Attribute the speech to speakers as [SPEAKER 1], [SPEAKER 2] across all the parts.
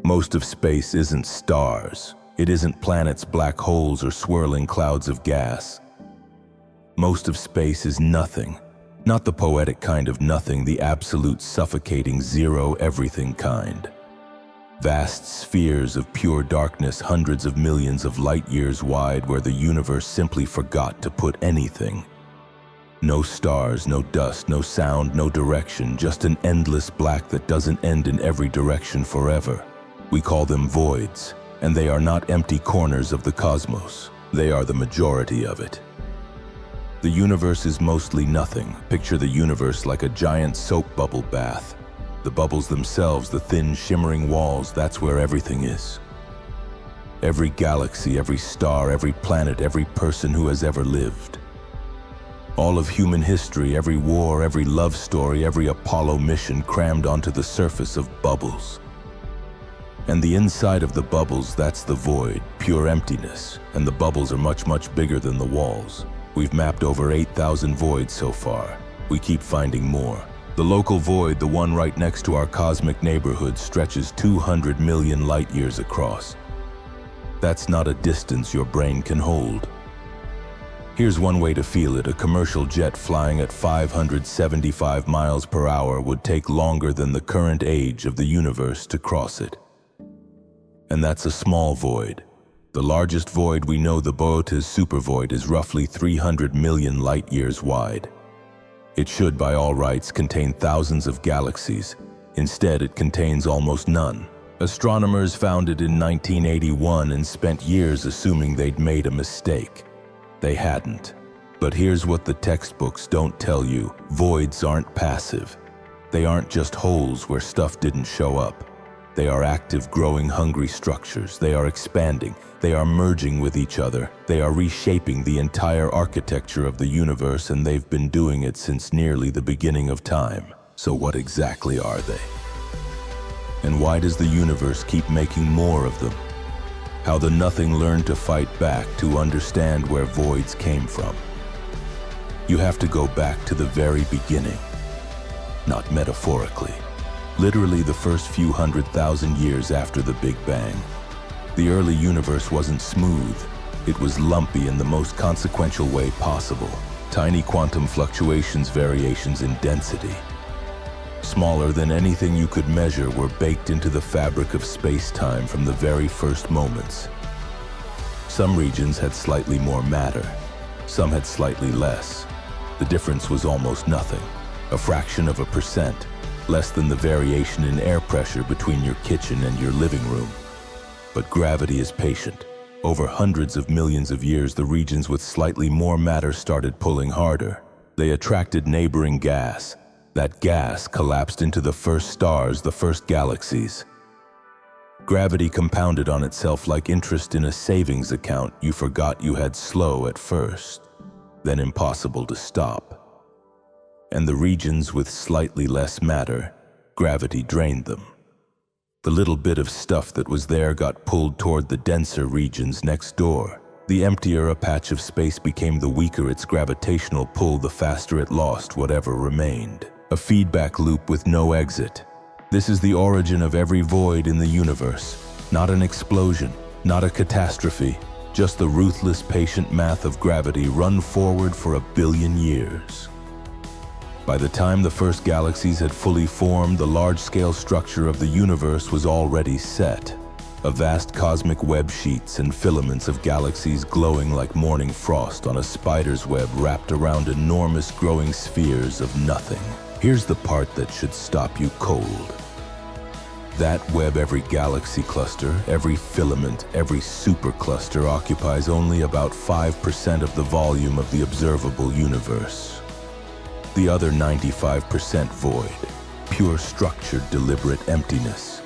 [SPEAKER 1] Most of space isn't stars. It isn't planets, black holes, or swirling clouds of gas. Most of space is nothing. Not the poetic kind of nothing, the absolute suffocating zero everything kind. Vast spheres of pure darkness, hundreds of millions of light years wide, where the universe simply forgot to put anything. No stars, no dust, no sound, no direction, just an endless black that doesn't end in every direction forever. We call them voids, and they are not empty corners of the cosmos. They are the majority of it. The universe is mostly nothing. Picture the universe like a giant soap bubble bath. The bubbles themselves, the thin, shimmering walls, that's where everything is. Every galaxy, every star, every planet, every person who has ever lived. All of human history, every war, every love story, every Apollo mission crammed onto the surface of bubbles. And the inside of the bubbles, that's the void, pure emptiness, and the bubbles are much, much bigger than the walls. We've mapped over 8,000 voids so far. We keep finding more. The local void, the one right next to our cosmic neighborhood, stretches 200 million light years across. That's not a distance your brain can hold. Here's one way to feel it. A commercial jet flying at 575 miles per hour would take longer than the current age of the universe to cross it. And that's a small void. The largest void we know, the Boötes Supervoid, is roughly 300 million light years wide. It should, by all rights, contain thousands of galaxies. Instead, it contains almost none. Astronomers found it in 1981 and spent years assuming they'd made a mistake. They hadn't. But here's what the textbooks don't tell you. Voids aren't passive. They aren't just holes where stuff didn't show up. They are active, growing, hungry structures. They are expanding. They are merging with each other. They are reshaping the entire architecture of the universe, and they've been doing it since nearly the beginning of time. So what exactly are they? And why does the universe keep making more of them? How the nothing learned to fight back to understand where voids came from. You have to go back to the very beginning. Not metaphorically. Literally the first few 100,000 years after the Big Bang. The early universe wasn't smooth. It was lumpy in the most consequential way possible. Tiny quantum fluctuations, variations in density. Smaller than anything you could measure, were baked into the fabric of space-time from the very first moments. Some regions had slightly more matter. Some had slightly less. The difference was almost nothing. A fraction of a percent. Less than the variation in air pressure between your kitchen and your living room. But gravity is patient. Over hundreds of millions of years, the regions with slightly more matter started pulling harder. They attracted neighboring gas. That gas collapsed into the first stars, the first galaxies. Gravity compounded on itself like interest in a savings account you forgot you had. Slow at first, then impossible to stop. And the regions with slightly less matter, gravity drained them. The little bit of stuff that was there got pulled toward the denser regions next door. The emptier a patch of space became, the weaker its gravitational pull, the faster it lost whatever remained. A feedback loop with no exit. This is the origin of every void in the universe. Not an explosion, not a catastrophe, just the ruthless, patient math of gravity run forward for 1 billion years. By the time the first galaxies had fully formed, the large-scale structure of the universe was already set. A vast cosmic web, sheets and filaments of galaxies glowing like morning frost on a spider's web wrapped around enormous growing spheres of nothing. Here's the part that should stop you cold. That web, every galaxy cluster, every filament, every supercluster occupies only about 5% of the volume of the observable universe. The other 95% void, pure structured, deliberate emptiness.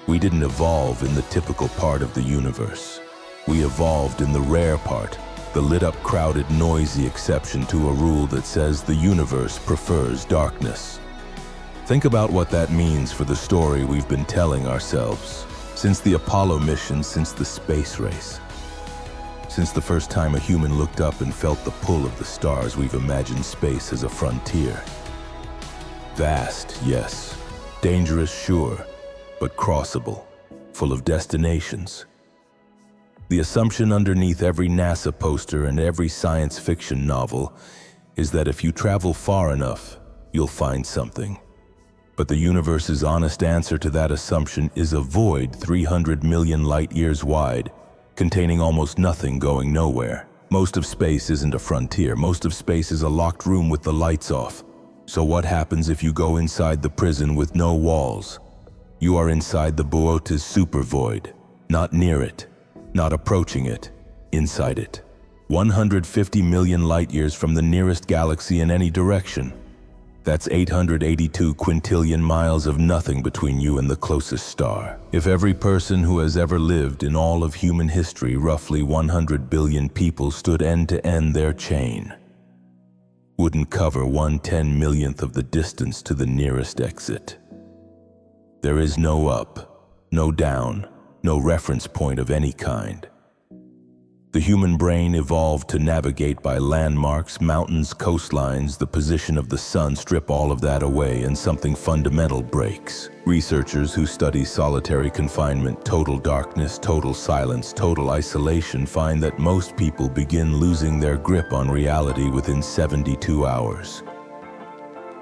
[SPEAKER 1] We didn't evolve in the typical part of the universe. We evolved in the rare part, the lit-up, crowded, noisy exception to a rule that says the universe prefers darkness. Think about what that means for the story we've been telling ourselves. Since the Apollo mission, since the space race. Since the first time a human looked up and felt the pull of the stars, we've imagined space as a frontier. Vast, yes. Dangerous, sure. But crossable. full of destinations. The assumption underneath every NASA poster and every science fiction novel is that if you travel far enough, you'll find something. But the universe's honest answer to that assumption is a void 300 million light-years wide, containing almost nothing going nowhere. Most of space isn't a frontier. Most of space is a locked room with the lights off. So what happens if you go inside the prison with no walls? You are inside the Boötes Supervoid, not near it, not approaching it, inside it. 150 million light-years from the nearest galaxy in any direction. That's 882 quintillion miles of nothing between you and the closest star. If every person who has ever lived in all of human history, roughly 100 billion people, stood end to end their chain, wouldn't cover 1/10,000,000th of the distance to the nearest exit. There is no up, no down, no reference point of any kind. The human brain evolved to navigate by landmarks, mountains, coastlines. The position of the sun strip all of that away and something fundamental breaks. Researchers who study solitary confinement, total darkness, total silence, total isolation find that most people begin losing their grip on reality within 72 hours.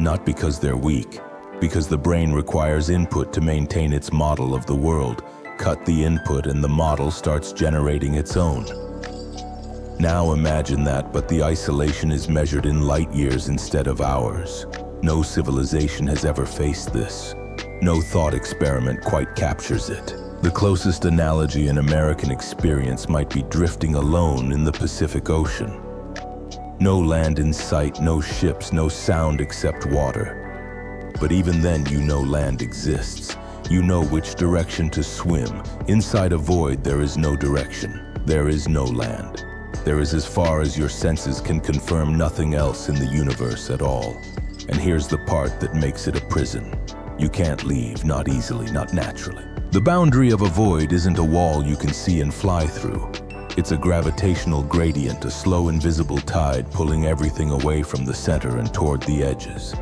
[SPEAKER 1] Not because they're weak, because the brain requires input to maintain its model of the world. Cut the input and the model starts generating its own. Now imagine that, but the isolation is measured in light years instead of hours. No civilization has ever faced this. No thought experiment quite captures it. The closest analogy in American experience might be drifting alone in the Pacific Ocean. No land in sight, no ships, no sound except water. But even then, you know land exists. You know which direction to swim. Inside a void, there is no direction. There is no land. There is, as far as your senses can confirm, nothing else in the universe at all. And here's the part that makes it a prison. You can't leave, not easily, not naturally. The boundary of a void isn't a wall you can see and fly through. It's a gravitational gradient, a slow invisible tide pulling everything away from the center and toward the edges.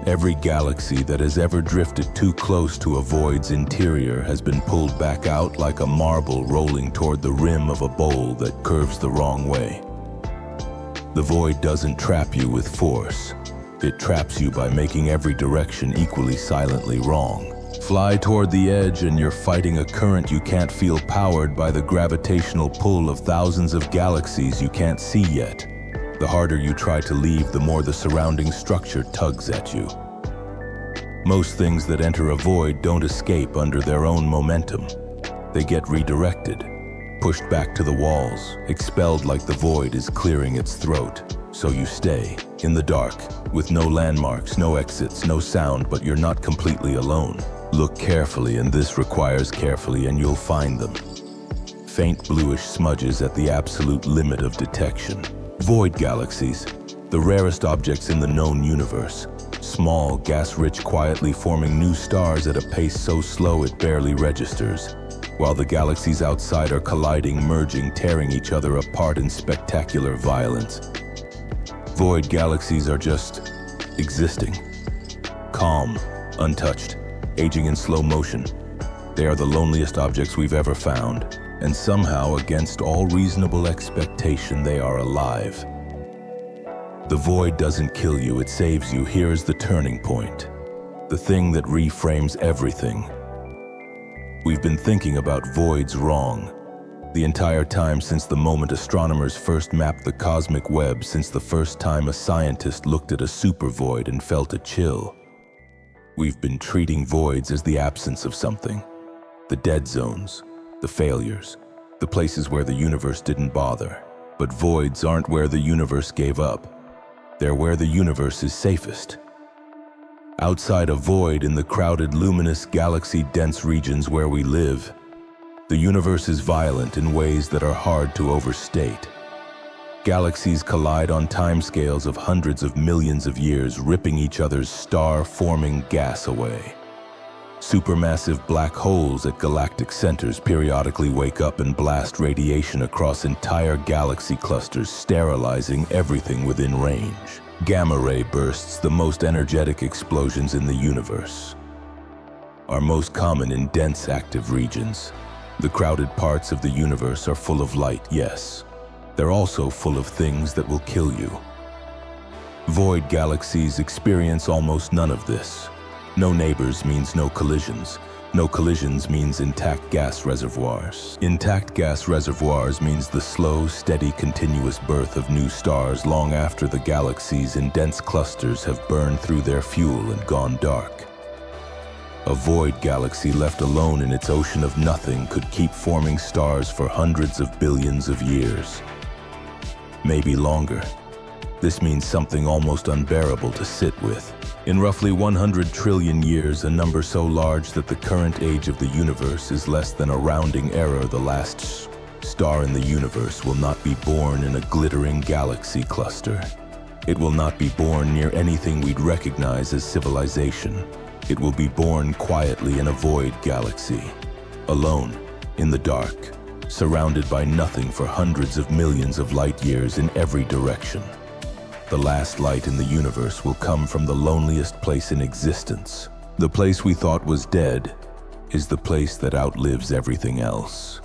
[SPEAKER 1] Every galaxy that has ever drifted too close to a void's interior has been pulled back out like a marble rolling toward the rim of a bowl that curves the wrong way. The void doesn't trap you with force. It traps you by making every direction equally silently wrong. Fly toward the edge and you're fighting a current you can't feel, powered by the gravitational pull of thousands of galaxies you can't see yet. The harder you try to leave, the more the surrounding structure tugs at you. Most things that enter a void don't escape under their own momentum. They get redirected, pushed back to the walls, expelled like the void is clearing its throat. So you stay, in the dark, with no landmarks, no exits, no sound, but you're not completely alone. Look carefully, and this requires carefully, and you'll find them. Faint bluish smudges at the absolute limit of detection. Void galaxies, the rarest objects in the known universe. Small, gas-rich, quietly forming new stars at a pace so slow it barely registers, while the galaxies outside are colliding, merging, tearing each other apart in spectacular violence. Void galaxies are just existing. Calm, untouched, aging in slow motion. They are the loneliest objects we've ever found. And somehow, against all reasonable expectation, they are alive. The void doesn't kill you, it saves you. Here's the turning point. The thing that reframes everything. We've been thinking about voids wrong. The entire time, since the moment astronomers first mapped the cosmic web, since the first time a scientist looked at a supervoid and felt a chill. We've been treating voids as the absence of something. The dead zones. The failures, the places where the universe didn't bother. But voids aren't where the universe gave up. They're where the universe is safest. Outside a void, in the crowded, luminous, galaxy-dense regions where we live, the universe is violent in ways that are hard to overstate. Galaxies collide on timescales of hundreds of millions of years, ripping each other's star-forming gas away. Supermassive black holes at galactic centers periodically wake up and blast radiation across entire galaxy clusters, sterilizing everything within range. Gamma ray bursts, the most energetic explosions in the universe, are most common in dense active regions. The crowded parts of the universe are full of light, yes. They're also full of things that will kill you. Void galaxies experience almost none of this. No neighbors means no collisions. No collisions means intact gas reservoirs. Intact gas reservoirs means the slow, steady, continuous birth of new stars long after the galaxies in dense clusters have burned through their fuel and gone dark. A void galaxy left alone in its ocean of nothing could keep forming stars for hundreds of billions of years. Maybe longer. This means something almost unbearable to sit with. In roughly 100 trillion years, a number so large that the current age of the universe is less than a rounding error, the last star in the universe will not be born in a glittering galaxy cluster. It will not be born near anything we'd recognize as civilization. It will be born quietly in a void galaxy, alone, in the dark, surrounded by nothing for hundreds of millions of light years in every direction. The last light in the universe will come from the loneliest place in existence. The place we thought was dead is the place that outlives everything else.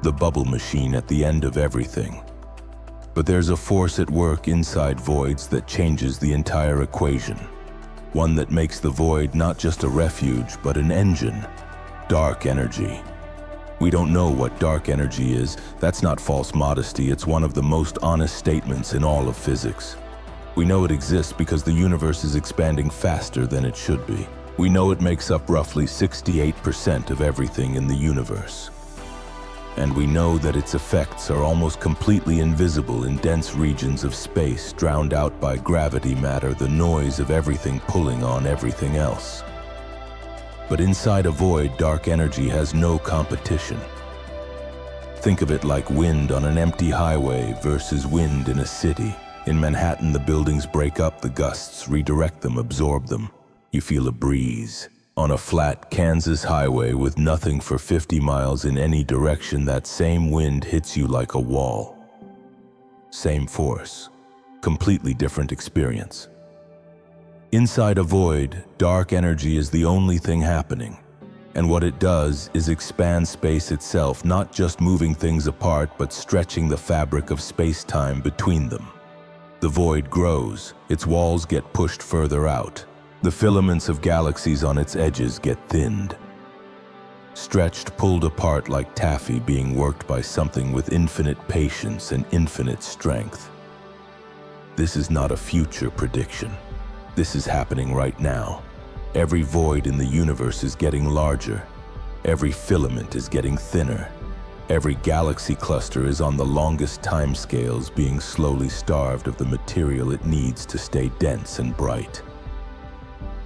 [SPEAKER 1] The bubble machine at the end of everything. But there's a force at work inside voids that changes the entire equation. One that makes the void not just a refuge, but an engine. Dark energy. We don't know what dark energy is. That's not false modesty. It's one of the most honest statements in all of physics. We know it exists because the universe is expanding faster than it should be. We know it makes up roughly 68% of everything in the universe. And we know that its effects are almost completely invisible in dense regions of space, drowned out by gravity matter, the noise of everything pulling on everything else. But inside a void, dark energy has no competition. Think of it like wind on an empty highway versus wind in a city. In Manhattan, the buildings break up, the gusts redirect them, absorb them. You feel a breeze. On a flat Kansas highway with nothing for 50 miles in any direction, that same wind hits you like a wall. Same force, completely different experience. Inside a void, dark energy is the only thing happening. And what it does is expand space itself, not just moving things apart, but stretching the fabric of space-time between them. The void grows, its walls get pushed further out. The filaments of galaxies on its edges get thinned. Stretched, pulled apart like taffy being worked by something with infinite patience and infinite strength. This is not a future prediction. This is happening right now. Every void in the universe is getting larger. Every filament is getting thinner. Every galaxy cluster is on the longest timescales, being slowly starved of the material it needs to stay dense and bright.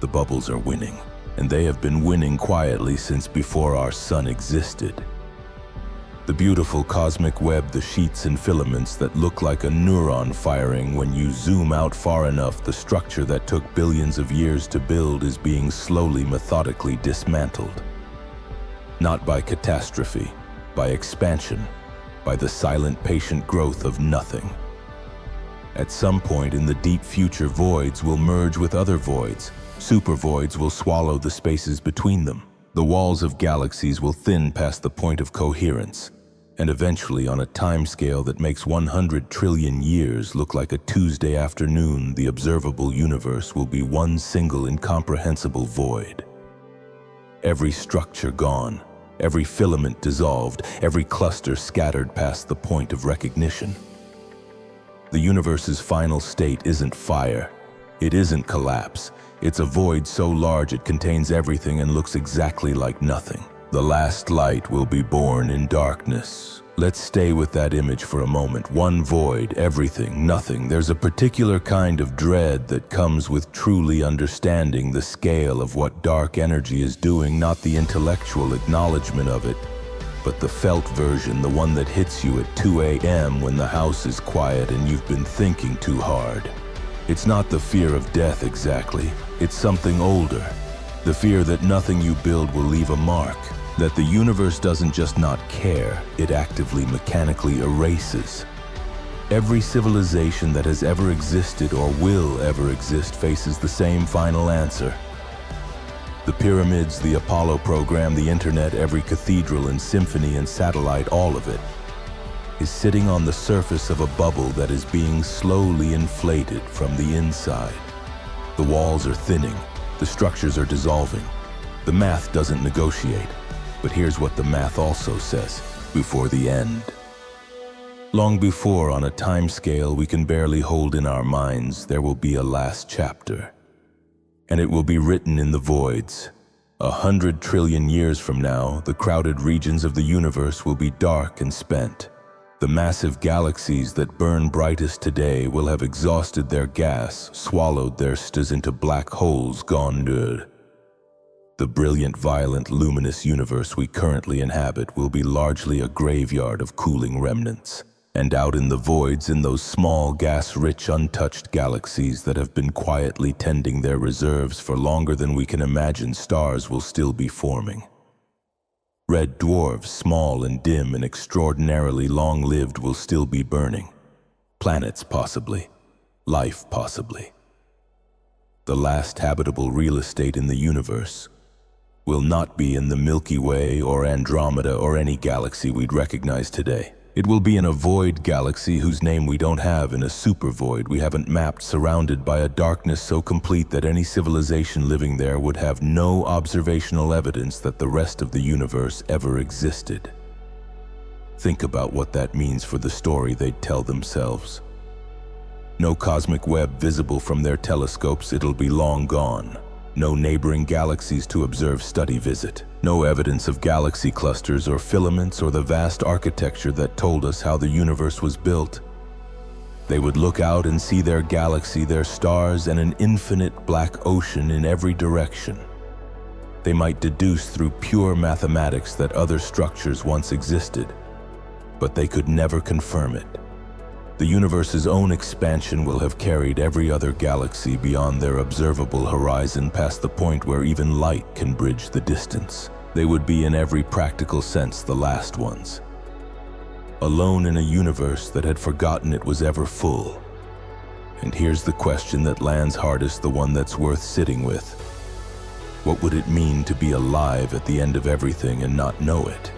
[SPEAKER 1] The bubbles are winning, and they have been winning quietly since before our sun existed. The beautiful cosmic web, the sheets and filaments that look like a neuron firing when you zoom out far enough, the structure that took billions of years to build is being slowly, methodically dismantled. Not by catastrophe, by expansion, by the silent, patient growth of nothing. At some point in the deep future, voids will merge with other voids. Supervoids will swallow the spaces between them. The walls of galaxies will thin past the point of coherence, and eventually, on a timescale that makes 100 trillion years look like a Tuesday afternoon, the observable universe will be one single incomprehensible void. Every structure gone, every filament dissolved, every cluster scattered past the point of recognition. The universe's final state isn't fire. It isn't collapse. It's a void so large it contains everything and looks exactly like nothing. The last light will be born in darkness. Let's stay with that image for a moment. One void, everything, nothing. There's a particular kind of dread that comes with truly understanding the scale of what dark energy is doing, not the intellectual acknowledgement of it, but the felt version, the one that hits you at 2 a.m. when the house is quiet and you've been thinking too hard. It's not the fear of death exactly. It's something older. The fear that nothing you build will leave a mark. That the universe doesn't just not care, it actively, mechanically erases. Every civilization that has ever existed or will ever exist faces the same final answer. The pyramids, the Apollo program, the internet, every cathedral and symphony and satellite, all of it is sitting on the surface of a bubble that is being slowly inflated from the inside. The walls are thinning, the structures are dissolving. The math doesn't negotiate, but here's what the math also says: before the end. Long before, on a time scale we can barely hold in our minds, there will be a last chapter. And it will be written in the voids. 100 trillion years from now, the crowded regions of the universe will be dark and spent. The massive galaxies that burn brightest today will have exhausted their gas, swallowed their stars into black holes gone dead. The brilliant, violent, luminous universe we currently inhabit will be largely a graveyard of cooling remnants. And out in the voids, in those small, gas-rich, untouched galaxies that have been quietly tending their reserves for longer than we can imagine, stars will still be forming. Red dwarfs, small and dim and extraordinarily long-lived, will still be burning. Planets, possibly. Life, possibly. The last habitable real estate in the universe will not be in the Milky Way or Andromeda or any galaxy we'd recognize today. It will be in a void galaxy whose name we don't have, in a supervoid we haven't mapped, surrounded by a darkness so complete that any civilization living there would have no observational evidence that the rest of the universe ever existed. Think about what that means for the story they'd tell themselves. No cosmic web visible from their telescopes, it'll be long gone. No neighboring galaxies to observe, study, visit. No evidence of galaxy clusters or filaments or the vast architecture that told us how the universe was built. They would look out and see their galaxy, their stars, and an infinite black ocean in every direction. They might deduce through pure mathematics that other structures once existed, but they could never confirm it. The universe's own expansion will have carried every other galaxy beyond their observable horizon, past the point where even light can bridge the distance. They would be, in every practical sense, the last ones. Alone in a universe that had forgotten it was ever full. And here's the question that lands hardest, the one that's worth sitting with. What would it mean to be alive at the end of everything and not know it?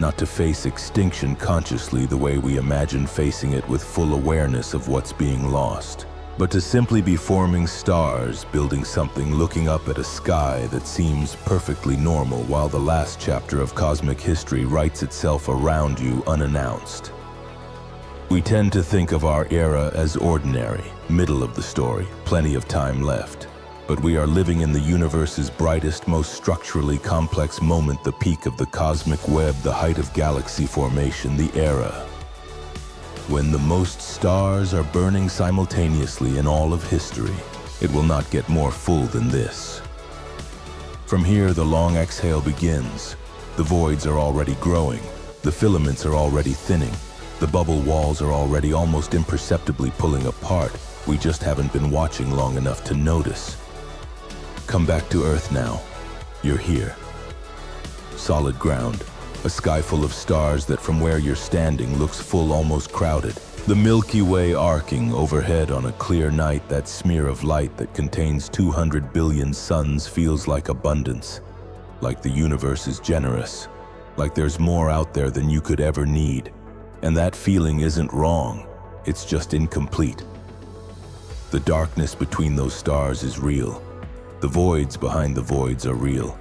[SPEAKER 1] Not to face extinction consciously the way we imagine facing it, with full awareness of what's being lost, but to simply be forming stars, building something, looking up at a sky that seems perfectly normal while the last chapter of cosmic history writes itself around you unannounced. We tend to think of our era as ordinary, middle of the story, plenty of time left. But we are living in the universe's brightest, most structurally complex moment, the peak of the cosmic web, the height of galaxy formation, the era when the most stars are burning simultaneously in all of history. It will not get more full than this. From here, the long exhale begins. The voids are already growing. The filaments are already thinning. The bubble walls are already almost imperceptibly pulling apart. We just haven't been watching long enough to notice. Come back to Earth now. You're here. Solid ground. A sky full of stars that from where you're standing looks full, almost crowded. The Milky Way arcing overhead on a clear night, that smear of light that contains 200 billion suns feels like abundance. Like the universe is generous. Like there's more out there than you could ever need. And that feeling isn't wrong. It's just incomplete. The darkness between those stars is real. The voids behind the voids are real.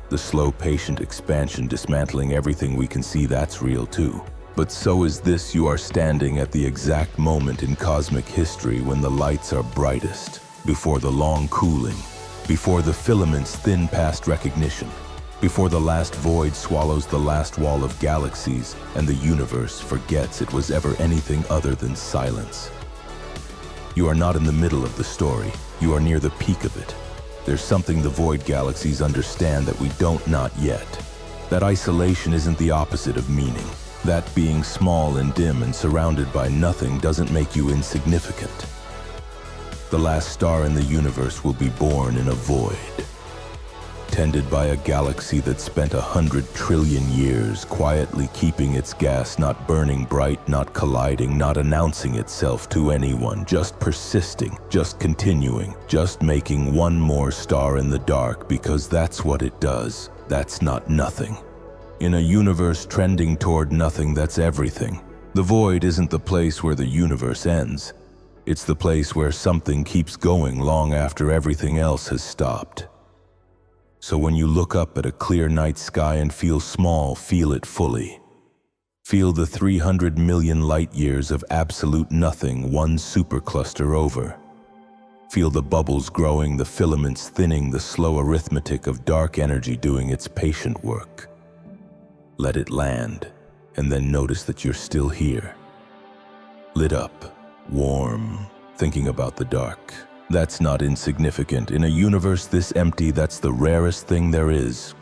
[SPEAKER 1] The slow, patient expansion dismantling everything we can see, that's real too. But so is this. You are standing at the exact moment in cosmic history when the lights are brightest, before the long cooling, before the filaments thin past recognition, before the last void swallows the last wall of galaxies and the universe forgets it was ever anything other than silence. You are not in the middle of the story. You are near the peak of it. There's something the void galaxies understand that we don't, not yet. That isolation isn't the opposite of meaning. That being small and dim and surrounded by nothing doesn't make you insignificant. The last star in the universe will be born in a void. tended by a galaxy that spent 100 trillion years quietly keeping its gas, not burning bright, not colliding, not announcing itself to anyone, just persisting, just continuing, just making one more star in the dark because that's what it does. That's not nothing. In a universe trending toward nothing, that's everything. The void isn't the place where the universe ends. It's the place where something keeps going long after everything else has stopped. So when you look up at a clear night sky and feel small, feel it fully. Feel the 300 million light years of absolute nothing one supercluster over. Feel the bubbles growing, the filaments thinning, the slow arithmetic of dark energy doing its patient work. Let it land, and then notice that you're still here. Lit up, warm, thinking about the dark. That's not insignificant. In a universe this empty, that's the rarest thing there is.